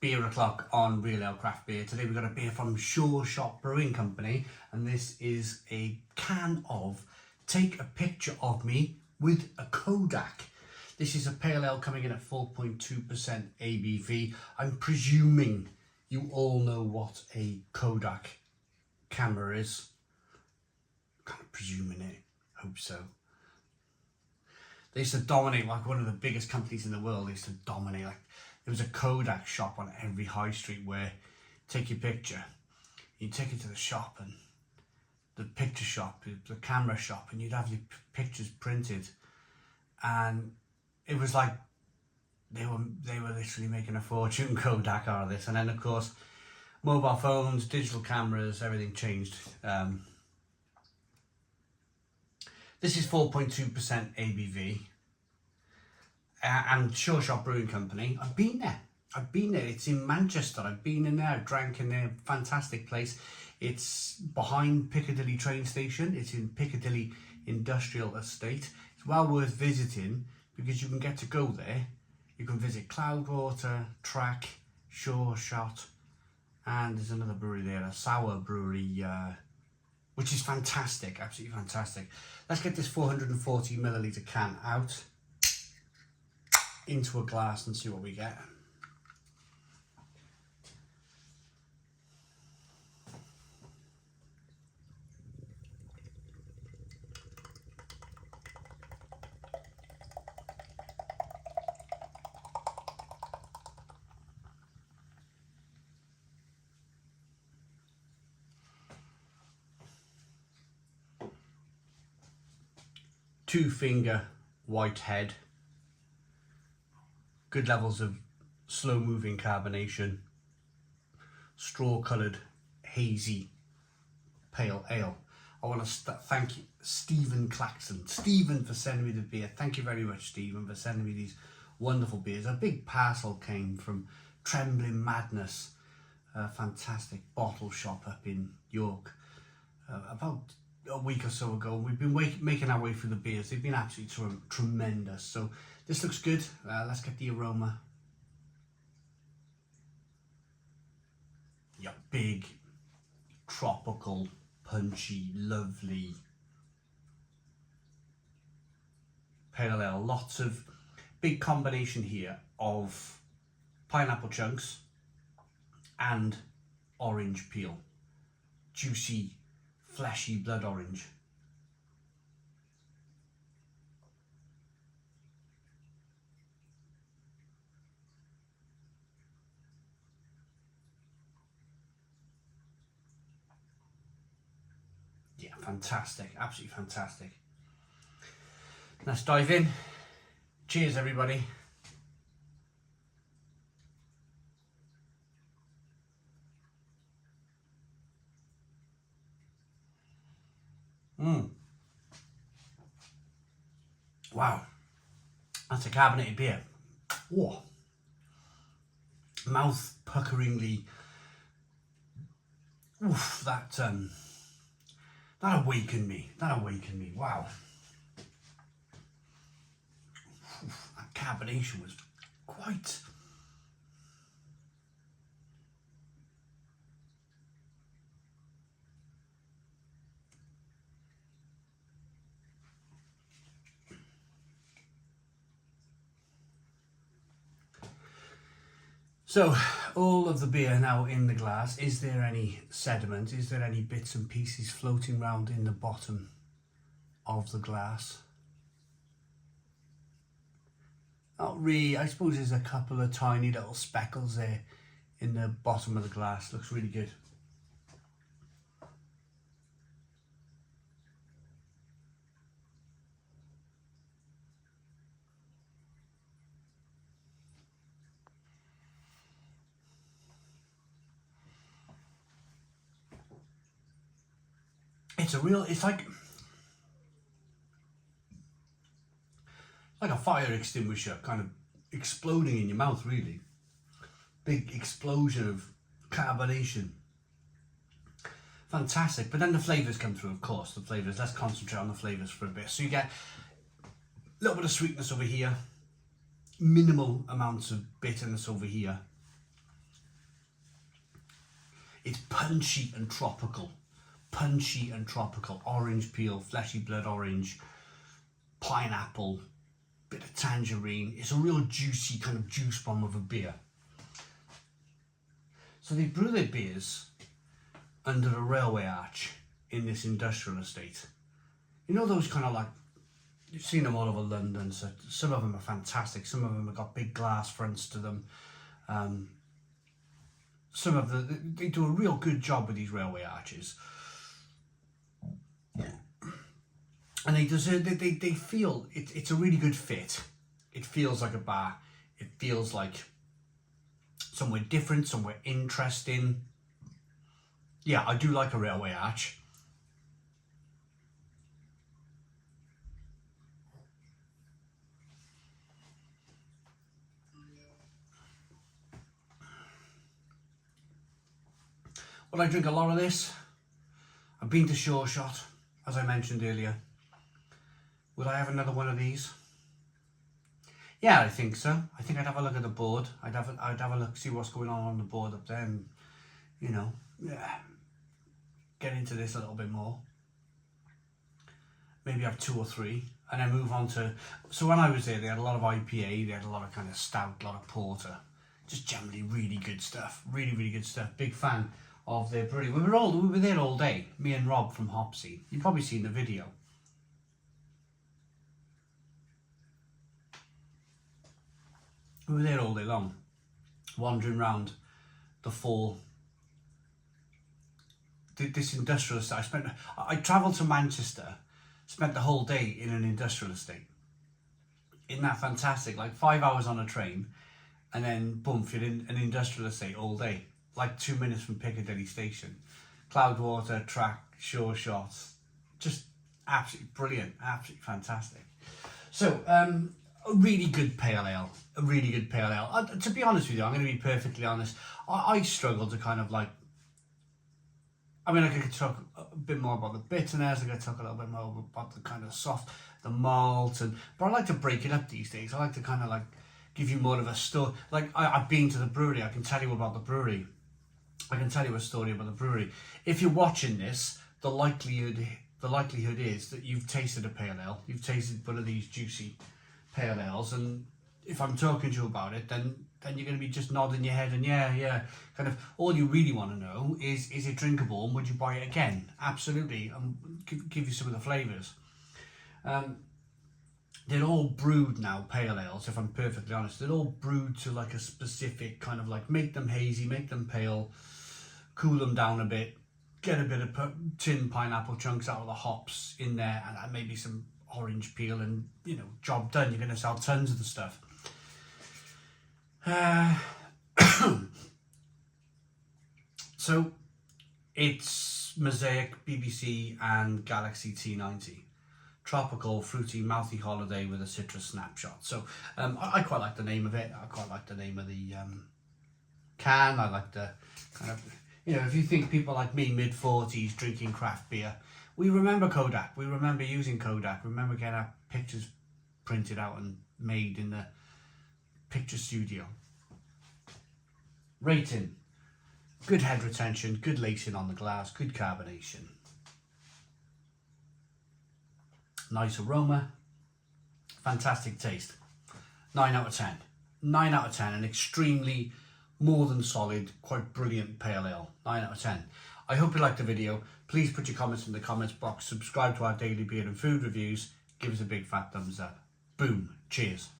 Beer O'Clock on Real Ale Craft Beer. Today we've got a beer from Sureshot Brewing Company, and this is a can of Take a Picture of Me with a Kodak. This is a pale ale coming in at 4.2% ABV. I'm presuming you all know what a Kodak camera is. Kind of presuming it. Hope so. They used to dominate, like one of the biggest companies in the world. They used to dominate. Like there was a Kodak shop on every high street where take your picture, you take it to the shop, and the picture shop, the camera shop, and you'd have your pictures printed, and it was like they were literally making a fortune, Kodak out of this. And then of course mobile phones, digital cameras, everything changed. This is 4.2% ABV, and Sureshot Brewing Company. I've been there. It's in Manchester. I've been in there. I've drank in there. Fantastic place. It's behind Piccadilly train station. It's in Piccadilly Industrial Estate. It's well worth visiting because you can get to go there. You can visit Cloudwater, Track, Sureshot, and there's another brewery there, a sour brewery, which is fantastic, absolutely fantastic. Let's get this 440 milliliter can out into a glass and see what we get. Two finger white head, good levels of slow moving carbonation, straw coloured hazy pale ale. I want to thank Stephen Claxon, Stephen, for sending me the beer. Thank you very much, Stephen, for sending me these wonderful beers. A big parcel came from Trembling Madness, a fantastic bottle shop up in York, about a week or so ago. We've been making our way through the beers. They've been absolutely tremendous. So this looks good. Let's get the aroma. Yeah, big, tropical, punchy, lovely pale ale. Lots of big combination here of pineapple chunks and orange peel. Juicy, fleshy blood orange. Yeah, fantastic, absolutely fantastic. Let's dive in. Cheers, everybody. Wow, that's a carbonated beer. Whoa. Mouth puckeringly. Oof, that awakened me. Wow. Oof, that carbonation was quite. So, all of the beer now in the glass. Is there any sediment? Is there any bits and pieces floating around in the bottom of the glass? Not really. I suppose there's a couple of tiny little speckles there in the bottom of the glass. Looks really good. It's like a fire extinguisher kind of exploding in your mouth, really. Big explosion of carbonation. Fantastic. But then the flavours come through, of course. The flavours, let's concentrate on the flavours for a bit. So you get a little bit of sweetness over here, minimal amounts of bitterness over here, It's punchy and tropical. Punchy and tropical. Orange peel, fleshy blood orange, pineapple, bit of tangerine. It's a real juicy kind of juice bomb of a beer. So they brew their beers under a railway arch in this industrial estate. You know those kind of like, you've seen them all over London, so some of them are fantastic, some of them have got big glass fronts to them. Some of they do a real good job with these railway arches. And they feel, it's a really good fit. It feels like a bar. It feels like somewhere different, somewhere interesting. Yeah, I do like a railway arch. Would I drink a lot of this? I've been to Sureshot, as I mentioned earlier. Would I have another one of these? Yeah, I think so. I think I'd have a look at the board. I'd have a look, see what's going on the board up there, and you know, get into this a little bit more. Maybe have 2 or 3, and then move on to. So when I was there, they had a lot of IPA, they had a lot of kind of stout, a lot of porter, just generally really good stuff. Really, really good stuff. Big fan of their brewery. We were there all day. Me and Rob from Hopsy. You've probably seen the video. We were there all day long, wandering around the this industrial estate. I travelled to Manchester, spent the whole day in an industrial estate. Isn't that fantastic? Like 5 hours on a train, and then boom, you're in an industrial estate all day. Like 2 minutes from Piccadilly Station. Cloudwater, track, Sureshot. Just absolutely brilliant, absolutely fantastic. So, a really good pale ale. A really good pale ale. To be honest with you, I'm going to be perfectly honest. I struggle to kind of like. I mean, I could talk a bit more about the bitterness. I could talk a little bit more about the kind of soft, the malt, but I like to break it up these days. I like to kind of like give you more of a story. Like I've been to the brewery. I can tell you about the brewery. I can tell you a story about the brewery. If you're watching this, the likelihood is that you've tasted a pale ale. You've tasted one of these juicy pale ales, and if I'm talking to you about it, then you're going to be just nodding your head and yeah, kind of all you really want to know is it drinkable and would you buy it again? Absolutely, and give you some of the flavours. They're all brewed now, pale ales, if I'm perfectly honest. They're all brewed to like a specific kind of like, make them hazy, make them pale, cool them down a bit, get a bit of tin pineapple chunks out of the hops in there, and maybe some orange peel, and you know, job done. You're going to sell tons of the stuff. So it's Mosaic, BBC and Galaxy T90. Tropical, fruity, mouthy holiday with a citrus snapshot. So I quite like the name of it. I quite like the name of the can. I like the kind of, you know, if you think people like me, mid-40s, drinking craft beer, we remember Kodak. We remember using Kodak. We remember getting our pictures printed out and made in the picture studio. Rating. Good head retention, good lacing on the glass, good carbonation. Nice aroma, fantastic taste. 9 out of 10. 9 out of 10, an extremely more than solid, quite brilliant pale ale. 9 out of 10. I hope you liked the video. Please put your comments in the comments box. Subscribe to our daily beer and food reviews. Give us a big fat thumbs up. Boom. Cheers.